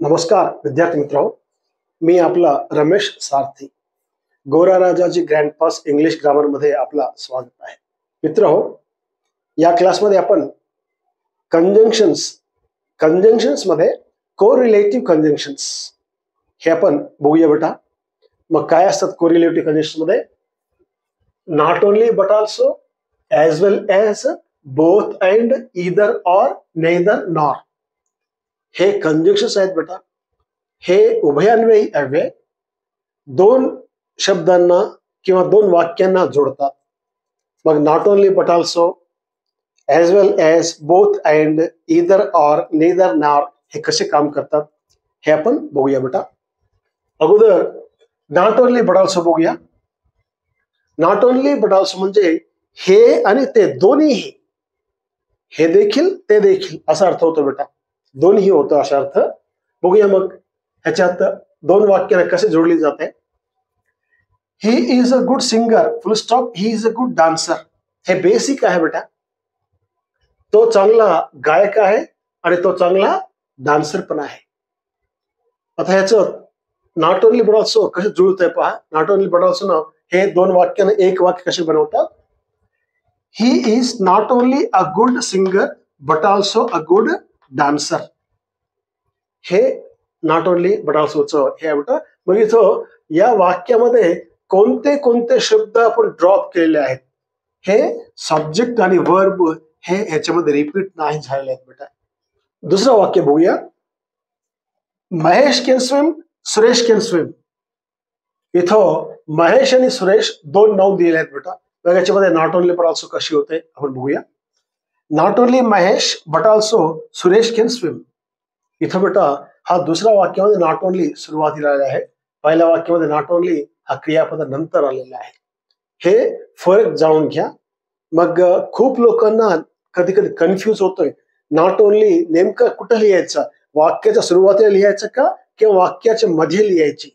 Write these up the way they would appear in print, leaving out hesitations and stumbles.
नमस्कार विद्यार्थी मित्रांनो, मी आपला रमेश सारथी. गोरा Rajaji grand pass English grammar मध्ये आपला स्वागत आहे. मित्रहो, या क्लासमध्ये आपण कंजंक्शन्स मध्ये कोरिलेटिव्ह कंजंक्शन्स हे आपण बघूया बेटा. मग काय असतात कोरिलेटिव्ह कंजंक्शन्स मध्ये? Not only but also, as well as, both and, either or, neither nor हे कंजंक्शन्स आहेत बेटा. हे उभयान्वयी अव्यय दोन शब्दांना किंवा दोन वाक्यांना जोडतात. मग not only but also, as well as, both and, either or, neither nor हे कसे काम करतात हे आपण बघूया बेटा. अगोदर नॉट ओनली बट ऑल्सो बघूया. नॉट ओनली बट ऑल्सो म्हणजे हे आणि ते दोन्हीही, हे देखील ते देखील असा अर्थ होतो बेटा. दोन्ही होतं असा अर्थ. बघूया मग ह्याच्यात दोन वाक्याने कसे जोडली जाते. He is a good singer, full stop, he is a good dancer. हे बेसिक आहे बेटा. तो चांगला गायक आहे आणि तो चांगला डान्सर पण आहे. आता ह्याचं नॉट ओनली बट ऑल्सो कसे जुळत आहे पहा. नॉट ओनली बट ऑल्सो ना हे दोन वाक्याने एक वाक्य कसे बनवतात. He is not only a good singer but also a good dancer. हे नॉट ओनली बट ऑल्सोचं हे आहे बेटा. मग इथं या वाक्यामध्ये कोणते कोणते शब्द आपण ड्रॉप केलेले आहेत. हे सब्जेक्ट आणि वर्ब हे ह्याच्यामध्ये रिपीट नाही झालेले आहेत बेटा. दुसरं वाक्य बघूया. Mahesh can swim, Suresh can swim. इथं महेश आणि सुरेश दोन नाव दिलेले आहेत बेटा. मग याच्यामध्ये नॉट ओनली बट ऑल्सो कशी होते आपण बघूया. Not only Mahesh but also Suresh can swim. इथं बेटा हा दुसऱ्या वाक्यामध्ये नॉट ओनली सुरुवातीला आलेला आहे. पहिल्या वाक्यामध्ये नॉट ओनली हा क्रियापद नंतर आलेला आहे. हे फरक जाणून घ्या. मग खूप लोकांना कधी कधी कन्फ्यूज होतोय. नॉट ओनली नेमकं कुठं लिहायचं, वाक्याच्या सुरुवातीला लिहायचं का किंवा वाक्याच्या मध्ये लिहायची.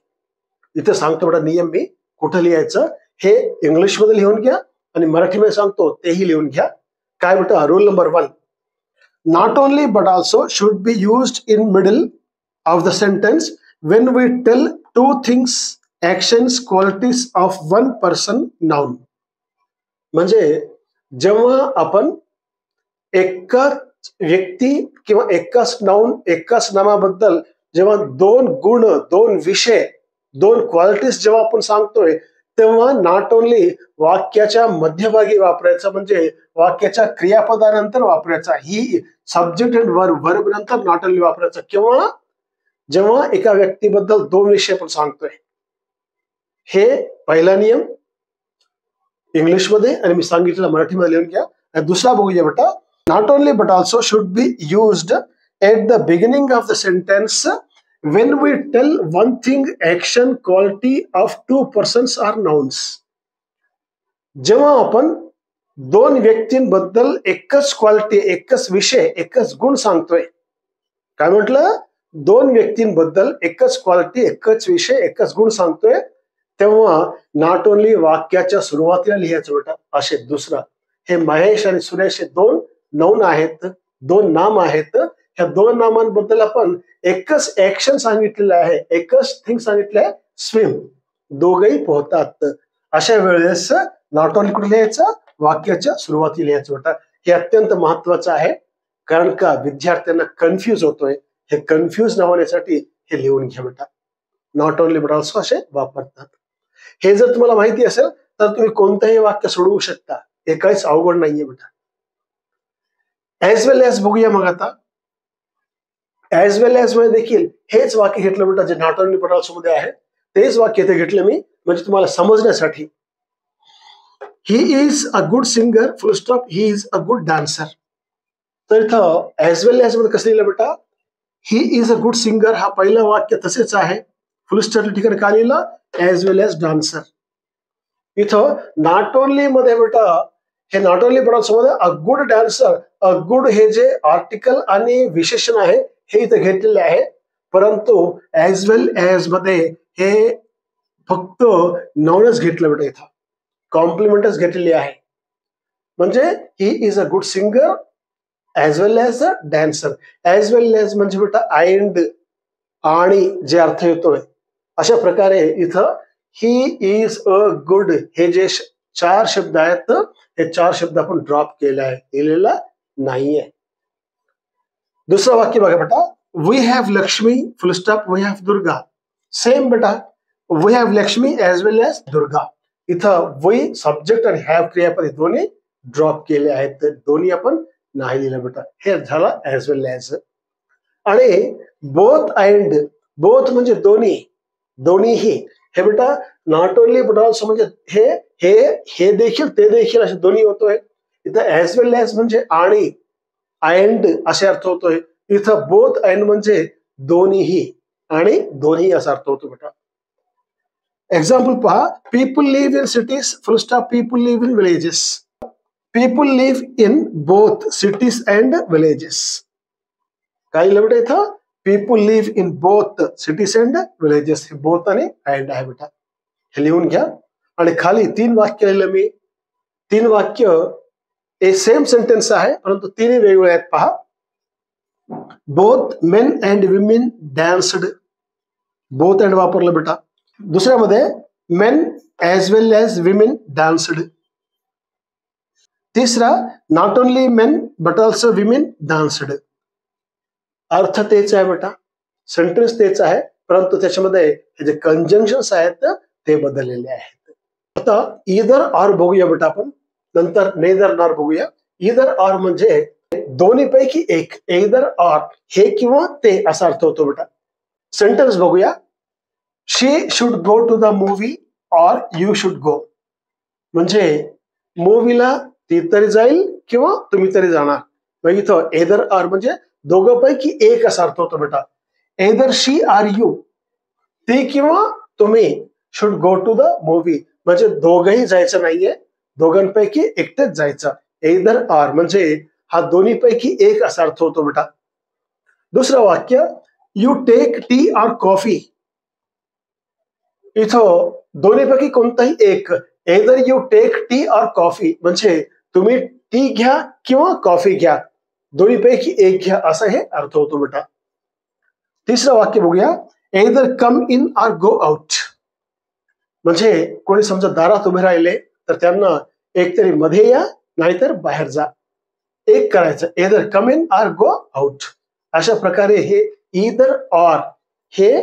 इथं सांगतो बेटा नियम मी कुठं लिहायचं हे इंग्लिश मध्ये लिहून घ्या आणि मराठीमध्ये सांगतो तेही लिहून घ्या. काय बेटा rule number 1, not only but also should be used in middle of the sentence when we tell two things, actions, qualities of one person, noun. म्हणजे जेव्हा आपण एकाच व्यक्ती किंवा एकाच नाउन, एकाच नामाबद्दल जेव्हा दोन गुण, दोन विषय, दोन क्वालिटीज जेव्हा आपण सांगतोय तेव्हा नॉट ओनली वाक्याच्या मध्यभागी वापरायचं, म्हणजे वाक्याच्या क्रियापदानंतर वापरायचा. ही सब्जेक्ट अँड वर्ब नंतर नॉट ओनली वापरायचं. किंवा जेव्हा एका व्यक्तीबद्दल दोन विषय आपण सांगतोय. हे पहिला नियम इंग्लिश मध्ये आणि मी सांगितलेला मराठीमध्ये लिहून घ्या. आणि दुसरा बघूया बेटा. Not only but also should be used at the beginning of the sentence when we tell one thing, action, quality of two persons or nouns. जेव्हा आपण दोन व्यक्तींबद्दल एकच क्वालिटी, एकच विषय, एकच गुण सांगतोय. काय म्हटलं? दोन व्यक्तींबद्दल एकच क्वालिटी, एकच विषय, एकच गुण सांगतोय तेव्हा नॉट ओनली वाक्याच्या सुरुवातीला लिहायचं बेटा. असे दुसरं हे महेश आणि सुरेश हे दोन नाउन आहेत, दोन नाम आहेत. ह्या दोन नामांबद्दल आपण एकच ऍक्शन सांगितलेलं आहे, एकच थिंग सांगितलं आहे, स्विम. दोघही पोहतात. अशा वेळेस नॉट ओनली कुठे लिहायचं? वाक्याच्या सुरुवातीला लिहायचं बेटा. हे अत्यंत महत्वाचं आहे कारण का विद्यार्थ्यांना कन्फ्यूज होतोय. हे कन्फ्यूज न होण्यासाठी हे लिहून घ्या बेटा. नॉट ओनली बट ऑल्सो असे वापरतात. हे जर तुम्हाला माहिती असेल तर तुम्ही कोणतंही वाक्य सोडवू शकता. हे काहीच अवघड नाहीये बेटा. ॲज वेल ॲज बघूया. मग आता ॲज वेल ॲज मध्ये देखील हेच वाक्य घेतलं बेटा जे नॉट ओनली बट ऑल्सो मध्ये आहे. तेच वाक्य इथे घेतलं मी म्हणजे तुम्हाला समजण्यासाठी. He is a good singer, full stop, he is a good dancer. तर इथं ॲज वेल ॲज मध्ये कसं लिहिलं बेटा? He is a good singer हा पहिलं वाक्य तसेच आहे. फुल स्टॉप ठिकाणी का लिहिलं? As well as dancer. इथं नॉट ओनली मध्ये बेटा हे नॉट ओनली बट ऑल्सो मध्ये a good dancer, a good हे जे आर्टिकल आणि विशेषण आहे हे इथं घेतलेले आहे. परंतु ॲज वेल ॲज मध्ये हे फक्त नाउनच घेतलं बेटा. इथं कॉम्प्लिमेंटच घेतलेली आहे. म्हणजे he is a good singer as well as a dancer. As well as म्हणजे बेटा आयंड आणि जे अर्थ येतोय अशा प्रकारे इथं ही इज अ गुड हे जे 4 शब्द आहेत हे 4 शब्द आपण ड्रॉप केले आहे, लिहिलेला नाहीये. दुसरं वाक्य बघा बेटा, we have Lakshmi full stop we have Durga. Same बेटा, we have Lakshmi as well as Durga. इथं वी सब्जेक्ट आणि हॅव क्रियापद हे दोन्ही ड्रॉप केले आहेत, तर दोन्ही आपण नाही लिहिलं बेटा. हे झालं एज वेल एज. आणि बोथ अँड, बोथ म्हणजे दोन्ही, दोन्हीही हे बेटा नॉट ओनली बट ऑल्सो म्हणजे हे हे हे देखील ते देखील असे दोन्ही होतोय. इथं एज वेल एज म्हणजे आणि अँड असे अर्थ होतोय. इथं बोथ अँड म्हणजे दोन्हीही आणि दोन्ही असा अर्थ होतो बेटा. एक्झाम्पल पहा, people live in cities full stop people live in villages. People live in both cities and villages. काय लिहिलं बेटा इथं, people live in both cities and villages. हे बोथ आणि अँड आहे बेटा, हे लिहून घ्या. आणि खाली 3 वाक्य लिहिलं मी. 3 वाक्य हे सेम सेंटेन्स आहे परंतु तिन्ही वेगवेगळे आहेत. पहा, both men and women danced. Both and वापरलं बेटा. दुसऱ्यामध्ये main age well age women danced. तिसरा, not only men but also women danced. अर्थ तेच आहे बेटा, सेंटेन्स तेच आहे परंतु त्याच्यामध्ये हे जे कंजंक्शन्स आहेत ते बदललेले आहेत. आता ईदर ऑर बघूया बेटा आपण, नंतर नेदर नॉर बघूया. ईदर ऑर म्हणजे दोन्हीपैकी एक, ईदर ऑर हे किंवा ते असा अर्थ होतो बेटा. सेंटेन्स बघूया, she should go to the movie or you should go. म्हणजे मूवीला ती तरी जाईल किंवा तुम्ही तरी जाणार. मग इथं एदर ऑर म्हणजे दोघांपैकी एक असा अर्थ होतो बेटा. एदर शी आर यू, ती किंवा तुम्ही, should go to the movie म्हणजे दोघंही जायचं नाहीये, दोघांपैकी एकटेच जायचं. एदर ऑर म्हणजे हा दोन्हीपैकी एक असा अर्थ होतो बेटा. दुसरं वाक्य, you take tea or coffee. इथं दोन्हीपैकी कोणताही एक, either you take tea or coffee म्हणजे तुम्ही टी घ्या किंवा कॉफी घ्या, दोन्हीपैकी एक घ्या असा हे अर्थ होतो बेटा. तिसरं वाक्य बघूया, either come in or go out. म्हणजे कोणी समजा दारात उभे राहिले तर त्यांना एकतरी मध्ये या नाहीतर बाहेर जा, एक करायचं. Either come in or go out. अशा प्रकारे हे ईदर ऑर हे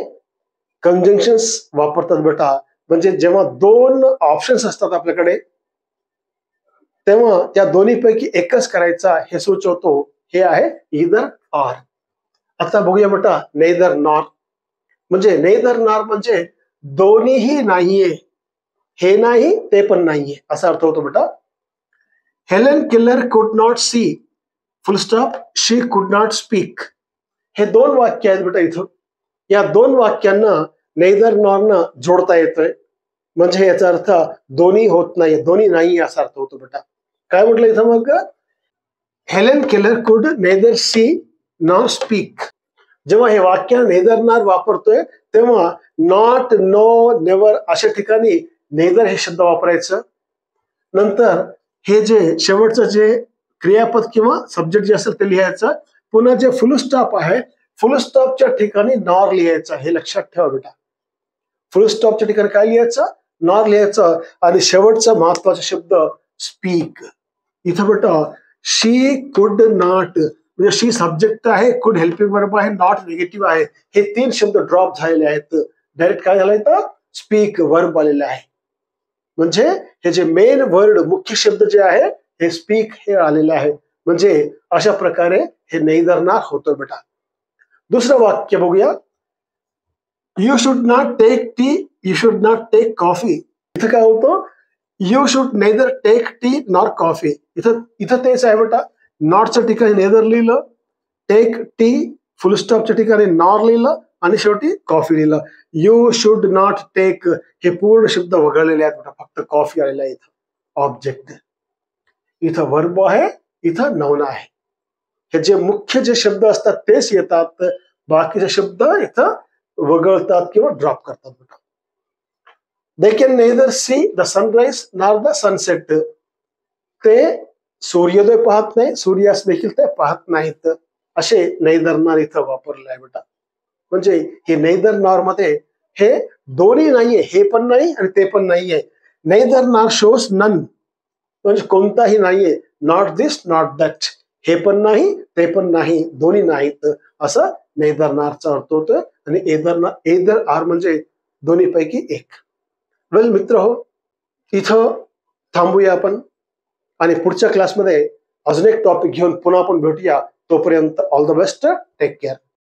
कंजंक्शन्स वापरतात बेटा. म्हणजे जेव्हा 2 ऑप्शन्स असतात आपल्याकडे तेव्हा त्या दोन्हीपैकी एकच करायचा हे सुचवतो. हे आहे ईदर ऑर. आता बघूया बेटा नेदर नॉर. म्हणजे नेदर नॉर म्हणजे दोन्हीही नाहीये, हे नाही ते पण नाहीये असा अर्थ होतो बेटा. हेलेन केलर कुड नॉट सी फुल स्टॉप शी कुड नॉट स्पीक. हे 2 वाक्य आहेत बेटा इथं. या 2 वाक्यांना नेदर नॉरनं जोडता येतोय म्हणजे याचा अर्थ दोन्ही होत नाही, दोन्ही नाही असा अर्थ होतो बेटा. काय म्हटलं इथं मग, हेलेन केलर कुड नेदर सी नॉर स्पीक. जेव्हा हे वाक्य नेदर नॉर वापरतोय तेव्हा नॉट, नो, नेवर अशा ठिकाणी नेदर हे शब्द वापरायचं. नंतर हे जे शेवटचं जे क्रियापद किंवा सब्जेक्ट जे असेल ते लिहायचं. पुन्हा जे फुल स्टॉप आहे फुल स्टॉपच्या ठिकाणी नॉर लिहायचं, हे लक्षात ठेवा बेटा. फुल स्टॉपच्या ठिकाणी काय लिहायचं, नॉर लिहायचं. आणि शेवटचा महत्वाचा शब्द स्पीक. इथं बेटा शी कुड नॉट म्हणजे शी सब्जेक्ट आहे, कुड हेल्पिंग वर्ब आहे, नॉट निगेटिव्ह आहे, हे 3 शब्द ड्रॉप झालेले आहेत. डायरेक्ट काय झालंय तर स्पीक वर्ब आलेला आहे. म्हणजे हे जे मेन वर्ड मुख्य शब्द जे आहे हे स्पीक हे आलेले आहे. म्हणजे अशा प्रकारे हे नेदर नॉर होतं बेटा. दुसरं वाक्य बघूया, you should not take tea you should not take coffee. इथं काय होतं, you should neither take tea nor coffee. इथं तेच आहे बेटा. नॉटच्या ठिकाणी नेदर लिहिलं, टेक टी फुल स्टॉपच्या ठिकाणी नॉर लिहिलं आणि शेवटी कॉफी लिहिलं. यू शुड नॉट टेक हे पूर्ण शब्द वगळलेले आहेत बेटा, फक्त कॉफी आलेला आहे इथं. ऑब्जेक्ट इथं वर्ब आहे, इथं नाउन आहे. हे जे मुख्य जे शब्द असतात तेच येतात, बाकीचे शब्द इथं वगळतात किंवा ड्रॉप करतात बेटा. They can neither see the sunrise nor the sunset. ते सूर्योदय पाहत नाही, सूर्यास्त देखील ते पाहत नाहीत. असे नेदर नॉर इथं वापरले आहे बेटा. म्हणजे हे नेदर नॉर मध्ये हे दोन्ही नाहीये, हे पण नाही आणि ते पण नाहीये. नेदर नॉर शोज नन, म्हणजे कोणताही नाहीये. नॉट दिस नॉट दॅट, हे पण नाही ते पण नाही, दोन्ही नाहीत, असं नेदर नॉरचा अर्थ होतो. आणि एदर आर म्हणजे दोन्ही पैकी एक. वेल मित्र हो, इथं थांबूया आपण आणि पुढच्या क्लासमध्ये अजून एक टॉपिक घेऊन पुन्हा आपण भेटूया. तोपर्यंत all the best, take care.